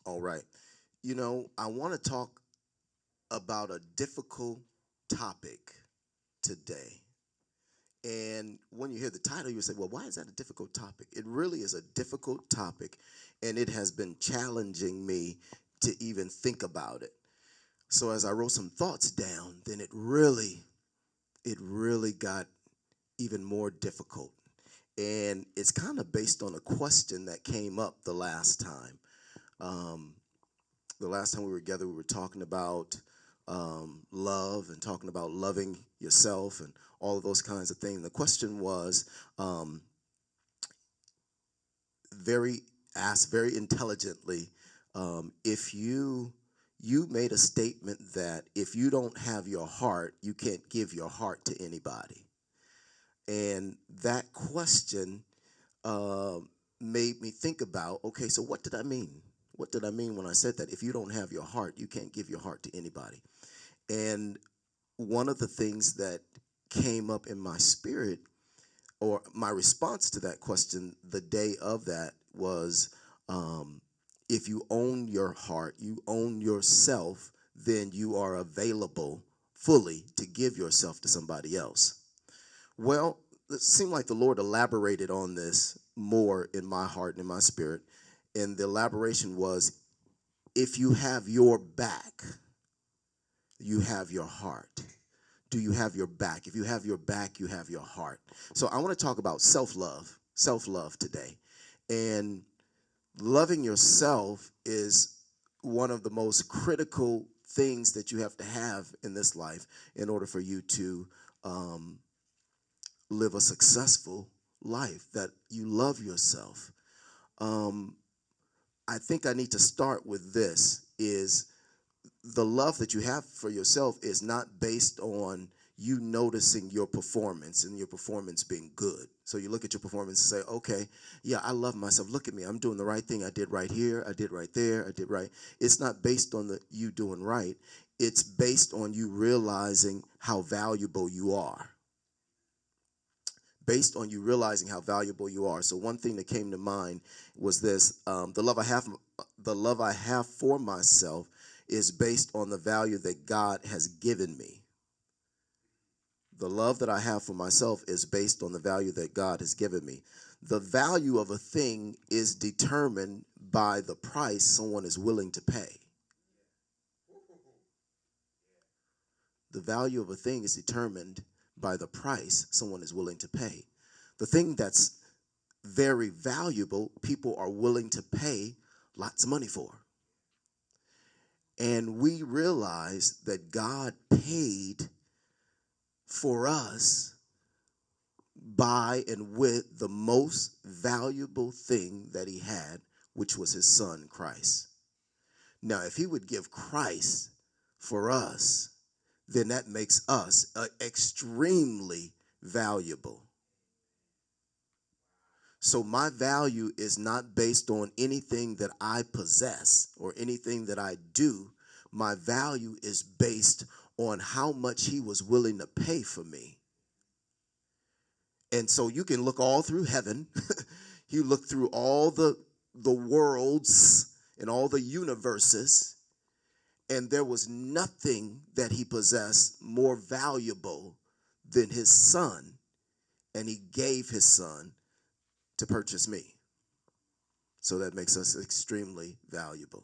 All right. I want to talk about a difficult topic today. And when you hear the title, you say, well, why is that a difficult topic? It really is a difficult topic, and it has been challenging me to even think about it. So as I wrote some thoughts down, then it really got even more difficult. And it's kind of based on a question that came up the last time. Um, the last time we were together, we were talking about love and talking about loving yourself and all of those kinds of things. The question was um, very asked very intelligently, if you made a statement that if you don't have your heart, you can't give your heart to anybody. And that question uh, made me think about, okay, so what did I mean? What did I mean when I said that? If you don't have your heart, you can't give your heart to anybody. And one of the things that came up in my spirit, or my response to that question the day of that, was um, if you own your heart, you own yourself, then you are available fully to give yourself to somebody else. Well, it seemed like the Lord elaborated on this more in my heart and in my spirit. And the elaboration was, if you have your back, you have your heart. Do you have your back? If you have your back, you have your heart. So I want to talk about self love today. And loving yourself is one of the most critical things that you have to have in this life in order for you to um, live a successful life, that you love yourself. Um, I think I need to start with this: is the love that you have for yourself is not based on you noticing your performance and your performance being good. So you look at your performance and say, okay, yeah, I love myself. Look at me. I'm doing the right thing. I did right here. I did right there. I did right. It's not based on you doing right. It's based on you realizing how valuable you are. Based on you realizing how valuable you are. So one thing that came to mind was this: the love I have for myself is based on the value that God has given me. The love that I have for myself is based on the value that God has given me. The value of a thing is determined by the price someone is willing to pay. The value of a thing is determined by the price someone is willing to pay. The thing that's very valuable, people are willing to pay lots of money for. And we realize that God paid for us by and with the most valuable thing that he had, which was his son, Christ. Now, if he would give Christ for us, then that makes us extremely valuable. So my value is not based on anything that I possess or anything that I do. My value is based on how much he was willing to pay for me. And so you can look all through heaven. You look through all the worlds and all the universes, and there was nothing that he possessed more valuable than his son, and he gave his son to purchase me. So that makes us extremely valuable.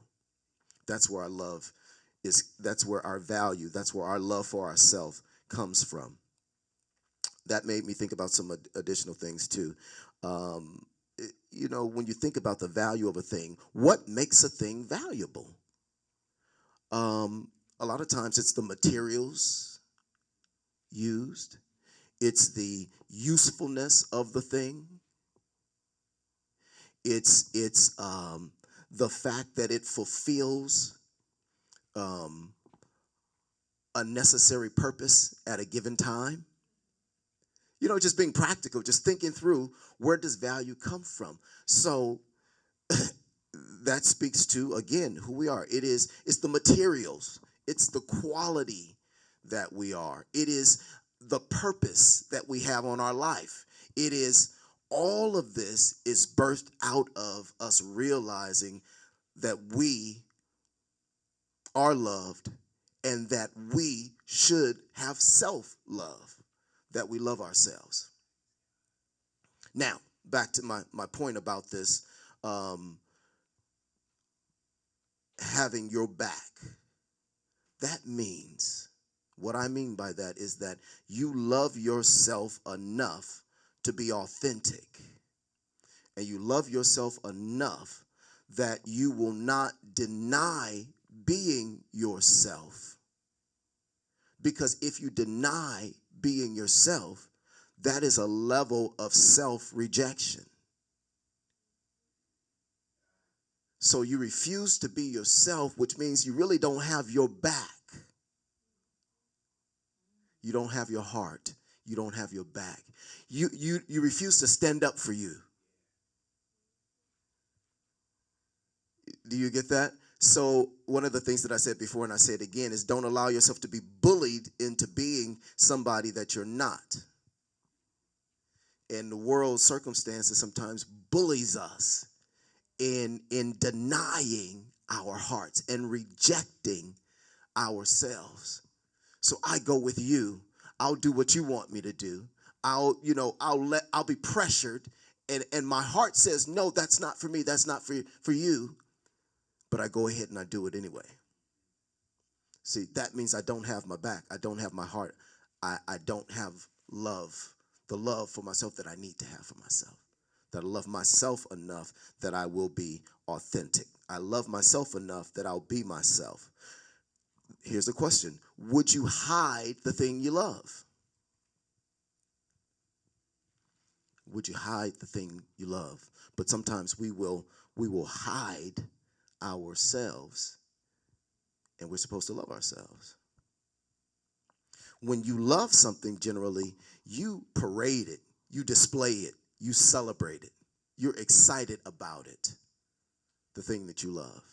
That's where our love is, that's where our value, that's where our love for ourselves comes from. That made me think about some additional things too. Um, when you think about the value of a thing, what makes a thing valuable? A lot of times it's the materials used, it's the usefulness of the thing, it's the fact that it fulfills um, a necessary purpose at a given time. Just being practical, just thinking through, where does value come from? So that speaks to, again, who we are. It's the materials, it's the quality that we are, it is the purpose that we have on our life. It is all of this is birthed out of us realizing that we are loved and that we should have self-love, that we love ourselves. Now, back to my point about this, um, having your back. That means, what I mean by that is that you love yourself enough to be authentic. And you love yourself enough that you will not deny being yourself. Because if you deny being yourself, that is a level of self-rejection. So you refuse to be yourself, which means you really don't have your back. You don't have your heart. You don't have your back. You refuse to stand up for you. Do you get that? So one of the things that I said before, and I say it again, is don't allow yourself to be bullied into being somebody that you're not. And the world's circumstances sometimes bullies us in denying our hearts and rejecting ourselves. So I go with you. I'll do what you want me to do. I'll be pressured, and my heart says, no, that's not for me. That's not for you. But I go ahead and I do it anyway. See, that means I don't have my back. I don't have my heart. I don't have love, the love for myself that I need to have for myself. That I love myself enough that I will be authentic. I love myself enough that I'll be myself. Here's the question. Would you hide the thing you love? Would you hide the thing you love? But sometimes we will hide ourselves, and we're supposed to love ourselves. When you love something, generally, you parade it, you display it, you celebrate it. You're excited about it, the thing that you love.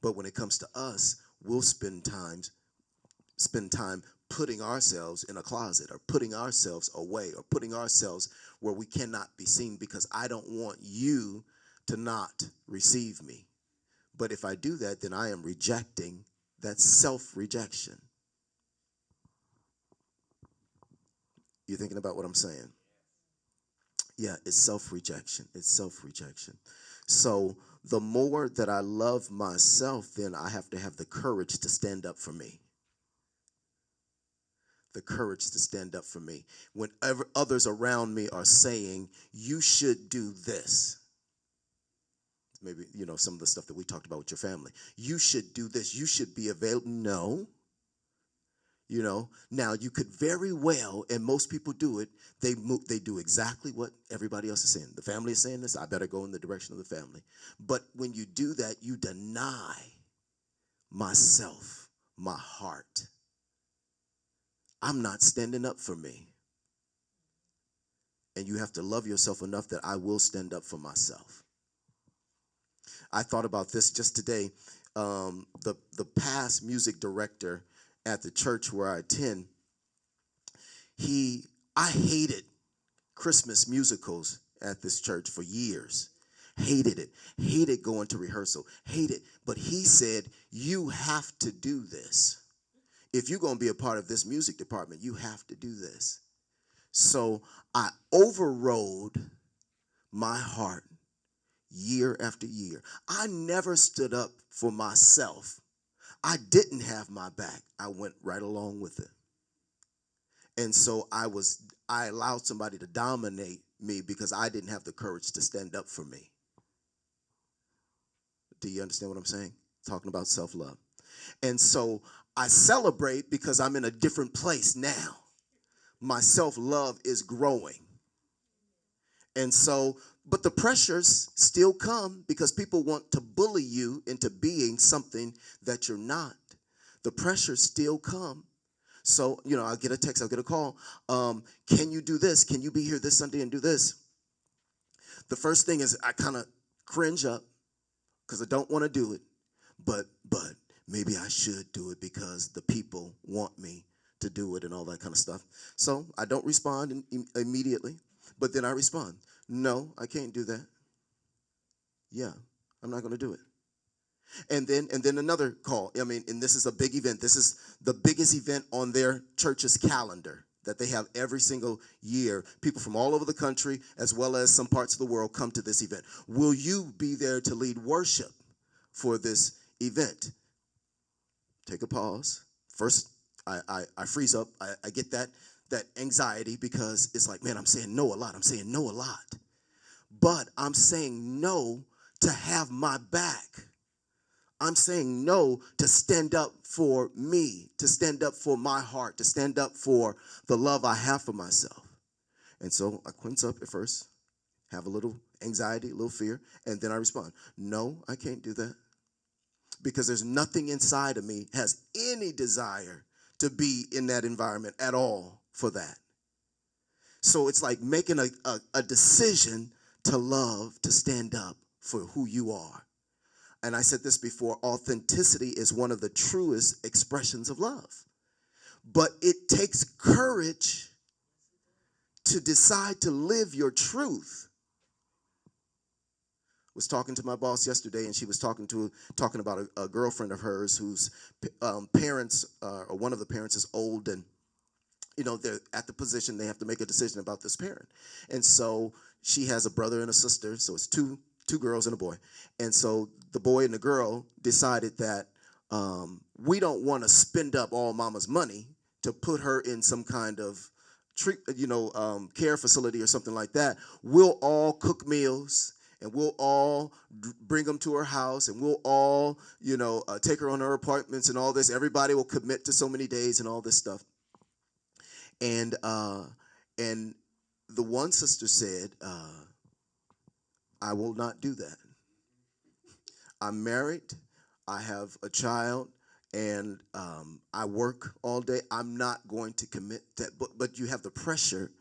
But when it comes to us, we'll spend time putting ourselves in a closet or putting ourselves away or putting ourselves where we cannot be seen because I don't want you to not receive me. But if I do that, then I am rejecting. That's self-rejection. You thinking about what I'm saying? Yeah, it's self-rejection. It's self-rejection. So the more that I love myself, then I have to have the courage to stand up for me. The courage to stand up for me. Whenever others around me are saying, you should do this. Maybe, some of the stuff that we talked about with your family. You should do this. You should be available. No. Now you could very well, and most people do it, they do exactly what everybody else is saying. The family is saying this, I better go in the direction of the family. But when you do that, you deny myself, my heart. I'm not standing up for me. And you have to love yourself enough that I will stand up for myself. I thought about this just today. The past music director at the church where I attend, I hated Christmas musicals at this church for years. Hated it. Hated going to rehearsal. Hated. But he said, you have to do this. If you're going to be a part of this music department, you have to do this. So I overrode my heart year after year. I never stood up for myself. I didn't have my back. I went right along with it. And so I allowed somebody to dominate me because I didn't have the courage to stand up for me. Do you understand what I'm saying? Talking about self-love. And so I celebrate because I'm in a different place now. My self-love is growing. And so, but the pressures still come because people want to bully you into being something that you're not. The pressures still come. So, I'll get a text, I'll get a call. Can you do this? Can you be here this Sunday and do this? The first thing is I kind of cringe up because I don't want to do it. But maybe I should do it because the people want me to do it and all that kind of stuff. So I don't respond immediately, but then I respond. No, I can't do that. Yeah, I'm not going to do it. And then another call. I mean, and this is a big event. This is the biggest event on their church's calendar that they have every single year. People from all over the country, as well as some parts of the world, come to this event. Will you be there to lead worship for this event? Take a pause. First, I freeze up. I get that anxiety because it's like, man, I'm saying no a lot. I'm saying no a lot. But I'm saying no to have my back. I'm saying no to stand up for me, to stand up for my heart, to stand up for the love I have for myself. And so I quince up at first, have a little anxiety, a little fear, and then I respond, no, I can't do that. Because there's nothing inside of me has any desire to be in that environment at all for that. So it's like making a decision to love, to stand up for who you are. And I said this before, authenticity is one of the truest expressions of love. But it takes courage to decide to live your truth. I was talking to my boss yesterday, and she was talking about a girlfriend of hers whose parents, or one of the parents, is old, and they're at the position they have to make a decision about this parent. And so she has a brother and a sister, so it's two girls and a boy. And so the boy and the girl decided that we don't want to spend up all mama's money to put her in some kind of care facility or something like that. We'll all cook meals, and we'll all bring them to her house, and we'll all take her on her appointments and all this. Everybody will commit to so many days and all this stuff. And the one sister said, I will not do that. I'm married, I have a child, and I work all day. I'm not going to commit that. But you have the pressure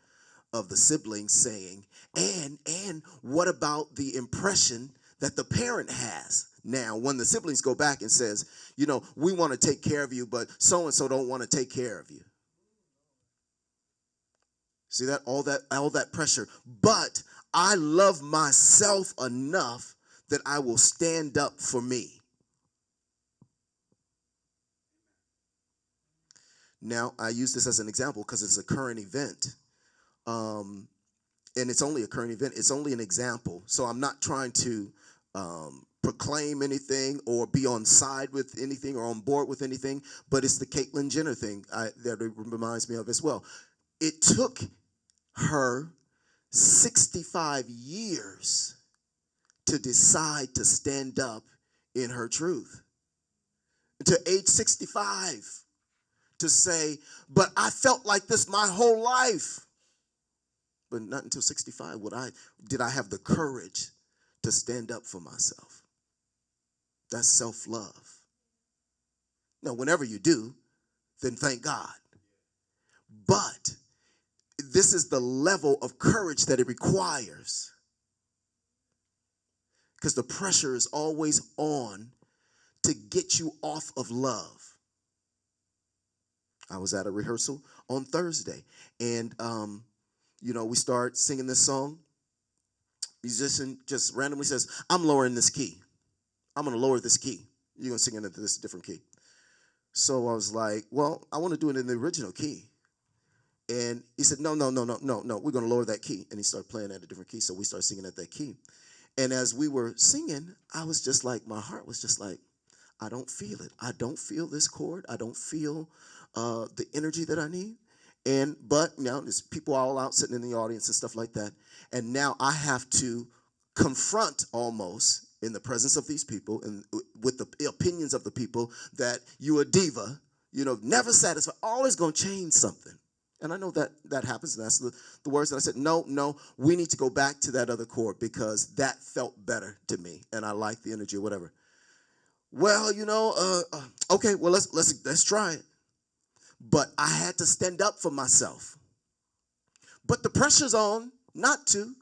of the siblings saying, and what about the impression that the parent has? Now, when the siblings go back and says, we want to take care of you, but so-and-so don't want to take care of you. See that? All that pressure. But I love myself enough that I will stand up for me. Now, I use this as an example because it's a current event. And it's only a current event. It's only an example. So I'm not trying to proclaim anything or be on side with anything or on board with anything. But it's the Caitlyn Jenner thing that it reminds me of as well. It took her 65 years to decide to stand up in her truth. To age 65, to say, but I felt like this my whole life. But not until 65 did I have the courage to stand up for myself. That's self-love. Now, whenever you do, then thank God. But this is the level of courage that it requires. Because the pressure is always on to get you off of love. I was at a rehearsal on Thursday, and we start singing this song. Musician just randomly says, I'm lowering this key. I'm going to lower this key. You're going to sing it into this different key. So I was like, well, I want to do it in the original key. And he said, no, we're going to lower that key. And he started playing at a different key, so we started singing at that key. And as we were singing, I was just like, my heart was just like, I don't feel it. I don't feel this chord. I don't feel the energy that I need. But there's people all out sitting in the audience and stuff like that. And now I have to confront almost in the presence of these people and with the opinions of the people that you a diva, never satisfied, always going to change something. And I know that happens. And that's the words that I said, no, we need to go back to that other chord because that felt better to me. And I like the energy or whatever. Well, okay, well, let's try it. But I had to stand up for myself. But the pressure's on not to.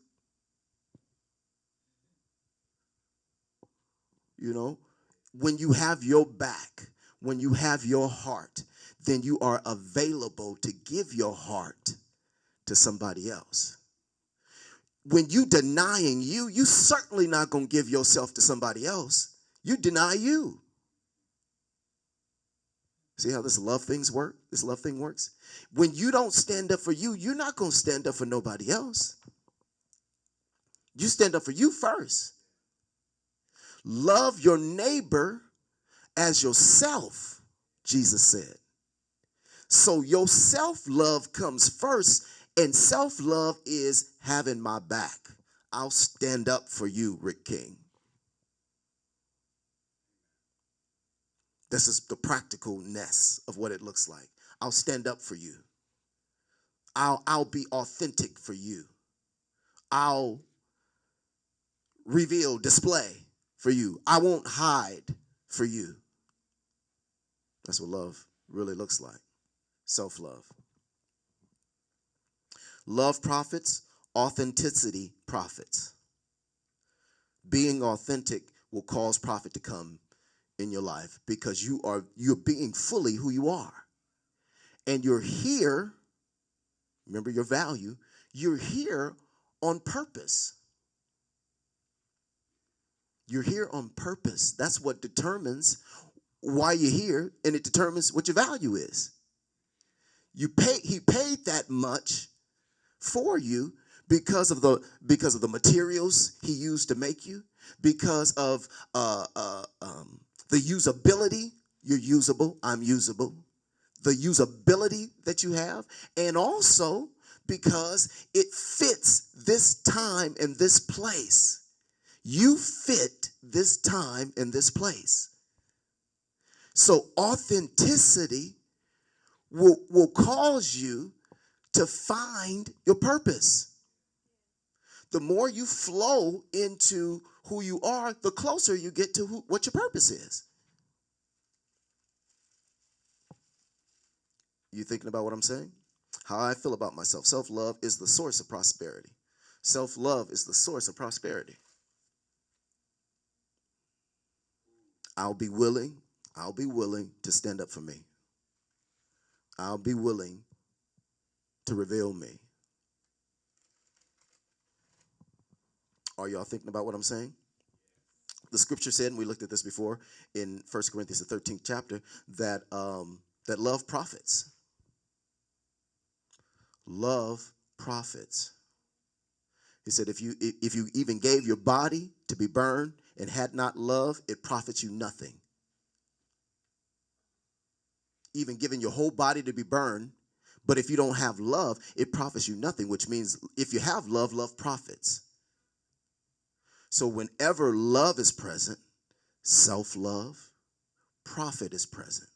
When you have your back, when you have your heart, then you are available to give your heart to somebody else. When you denying you certainly not going to give yourself to somebody else. You deny you. See how this love things work? This love thing works? When you don't stand up for you, you're not going to stand up for nobody else. You stand up for you first. Love your neighbor as yourself, Jesus said. So your self-love comes first, and self-love is having my back. I'll stand up for you, Rick King. This is the practicalness of what it looks like. I'll stand up for you. I'll be authentic for you. I'll reveal, display for you. I won't hide for you. That's what love really looks like. Self-love. Love profits, authenticity profits. Being authentic will cause profit to come in your life because you're being fully who you are. And you're here, remember your value, you're here on purpose. You're here on purpose. That's what determines why you're here, and it determines what your value is. He paid that much for you because of the materials he used to make you, because of the usability. You're usable, I'm usable. The usability that you have, and also because it fits this time and this place. You fit this time and this place. So authenticity will cause you to find your purpose. The more you flow into who you are, the closer you get to what your purpose is. You thinking about what I'm saying? How I feel about myself. Self-love is the source of prosperity. Self-love is the source of prosperity. I'll be willing to stand up for me. I'll be willing to reveal me. Are y'all thinking about what I'm saying? The scripture said, and we looked at this before in 1 Corinthians, the 13th chapter, that love profits. Love profits. He said, if you even gave your body to be burned and had not love, it profits you nothing. Even giving your whole body to be burned, but if you don't have love, it profits you nothing, which means if you have love, love profits. So whenever love is present, self-love, profit is present.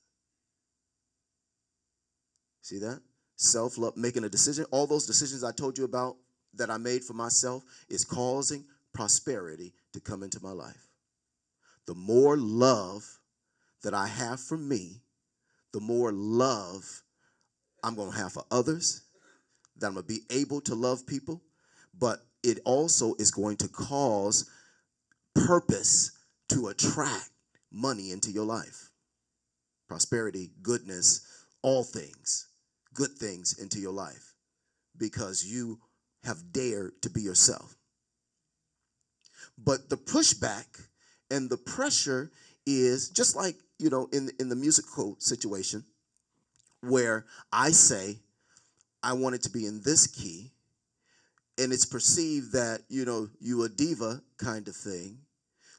See that? Self-love, making a decision. All those decisions I told you about that I made for myself is causing prosperity to come into my life. The more love that I have for me, the more love I'm going to have for others, that I'm going to be able to love people, but it also is going to cause purpose to attract money into your life. Prosperity, goodness, all things, good things into your life because you have dared to be yourself. But the pushback and the pressure is just like, in the musical situation where I say, I want it to be in this key, and it's perceived that, you a diva kind of thing.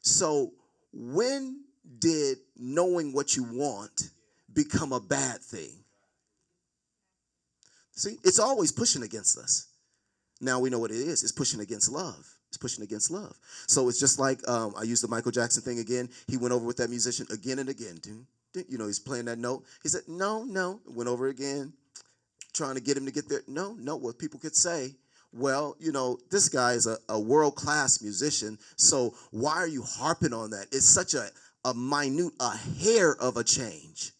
So when did knowing what you want become a bad thing? See, it's always pushing against us. Now we know what it is. It's pushing against love. It's pushing against love. So it's just like, I use the Michael Jackson thing again. He went over with that musician again and again. He's playing that note. He said, no. Went over again, trying to get him to get there. No. What people could say, well, this guy is a world-class musician, so why are you harping on that? It's such a minute, a hair of a change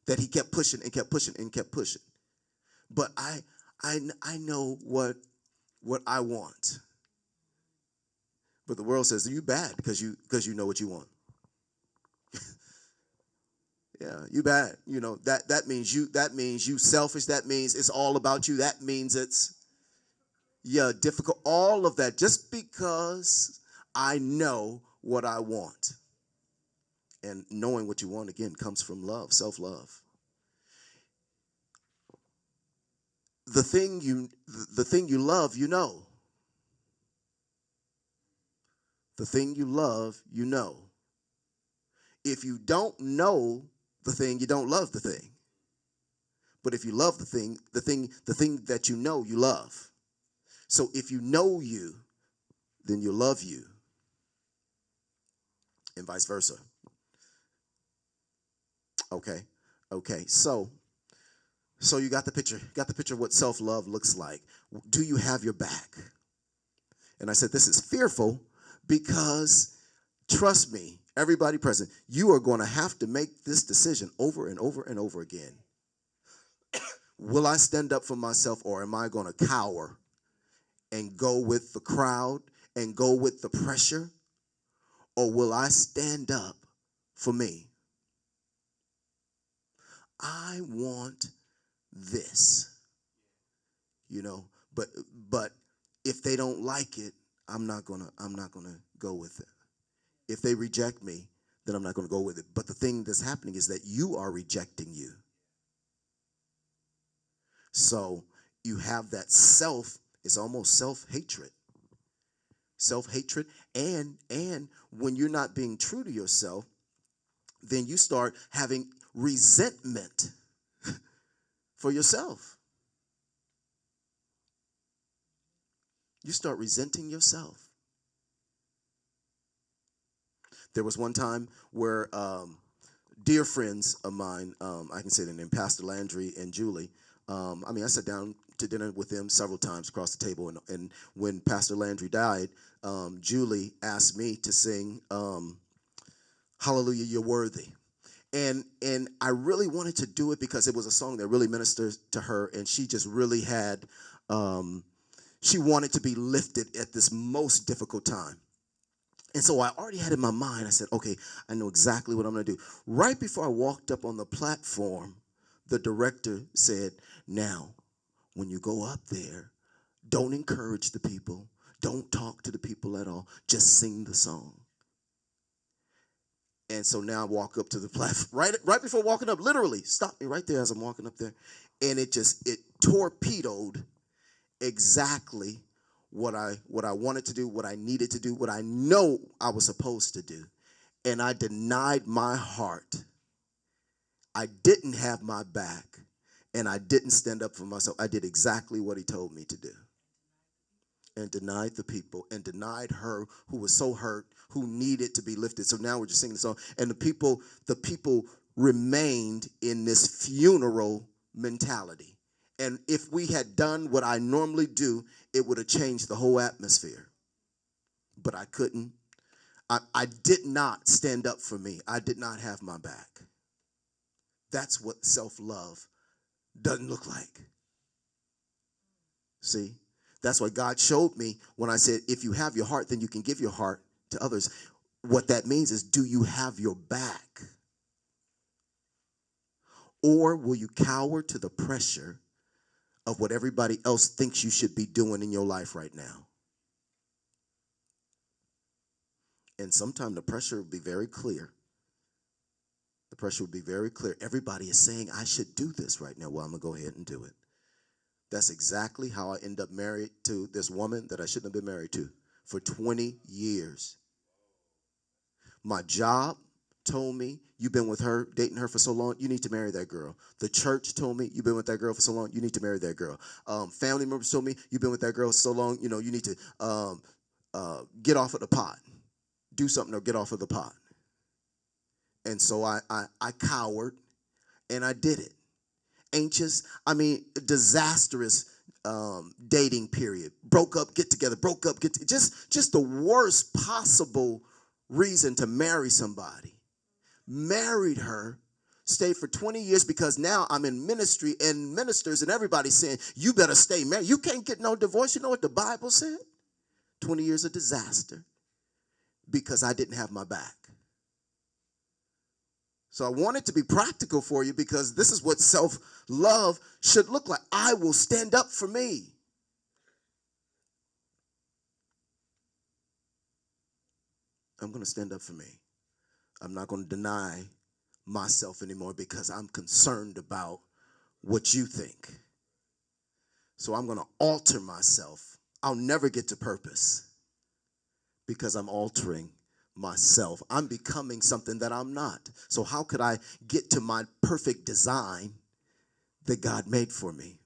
that he kept pushing and kept pushing and kept pushing. But I know what I want. But the world says, you bad because you know what you want. Yeah, you bad. That means you selfish. That means it's all about you. That means it's difficult. All of that just because I know what I want. And knowing what you want, again, comes from love, self-love. The thing you love, you know. The thing you love, you know. If you don't know the thing, you don't love the thing. But if you love the thing that you know, you love. So if you know you, then you love you, and vice versa. Okay. Okay. So you got the picture. Got the picture of what self-love looks like. Do you have your back? And I said, this is fearful because trust me, everybody present, you are going to have to make this decision over and over and over again. Will I stand up for myself, or am I going to cower and go with the crowd and go with the pressure? Or will I stand up for me? I want this, but if they don't like it, I'm not gonna go with it. If they reject me, then I'm not gonna go with it. But the thing that's happening is that you are rejecting you. So you have that it's almost self-hatred. Self-hatred, and when you're not being true to yourself, then you start having resentment for yourself. You start resenting yourself. There was one time where dear friends of mine, I can say their name, Pastor Landry and Julie. I sat down to dinner with them several times across the table, and when Pastor Landry died, Julie asked me to sing "Hallelujah, You're Worthy," and I really wanted to do it because it was a song that really ministered to her, and she just really had. She wanted to be lifted at this most difficult time. And so I already had in my mind, I said, okay, I know exactly what I'm going to do. Right before I walked up on the platform, the director said, now, when you go up there, don't encourage the people. Don't talk to the people at all. Just sing the song. And so now I walk up to the platform, right before walking up, literally, stopped me right there as I'm walking up there. And it torpedoed exactly what I wanted to do, what I needed to do, what I know I was supposed to do. And I denied my heart. I didn't have my back, and I didn't stand up for myself. I did exactly what he told me to do, and denied the people, and denied her who was so hurt, who needed to be lifted. So now we're just singing the song, and the people remained in this funeral mentality. And if we had done what I normally do, it would have changed the whole atmosphere. But I couldn't. I did not stand up for me. I did not have my back. That's what self-love doesn't look like. See? That's what God showed me when I said, if you have your heart, then you can give your heart to others. What that means is, do you have your back? Or will you cower to the pressure of what everybody else thinks you should be doing in your life right now? And sometimes the pressure will be very clear. The pressure will be very clear. Everybody is saying I should do this right now. Well, I'm going to go ahead and do it. That's exactly how I end up married to this woman that I shouldn't have been married to for 20 years. My job told me, you've been with her, dating her for so long, you need to marry that girl. The church told me, you've been with that girl for so long, you need to marry that girl. Family members told me, you've been with that girl for so long, you need to get off of the pot. Do something or get off of the pot. And so I cowered, and I did it. Anxious, disastrous dating period. Broke up, get together, just the worst possible reason to marry somebody. Married her, stayed for 20 years because now I'm in ministry, and ministers and everybody's saying, you better stay married. You can't get no divorce. You know what the Bible said? 20 years of disaster because I didn't have my back. So I want it to be practical for you, because this is what self-love should look like. I will stand up for me. I'm going to stand up for me. I'm not going to deny myself anymore because I'm concerned about what you think. So I'm going to alter myself. I'll never get to purpose because I'm altering myself. I'm becoming something that I'm not. So how could I get to my perfect design that God made for me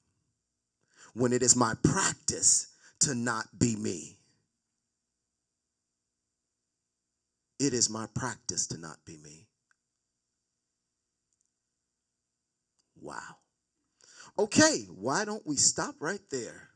when it is my practice to not be me? It is my practice to not be me. Wow. Okay, why don't we stop right there?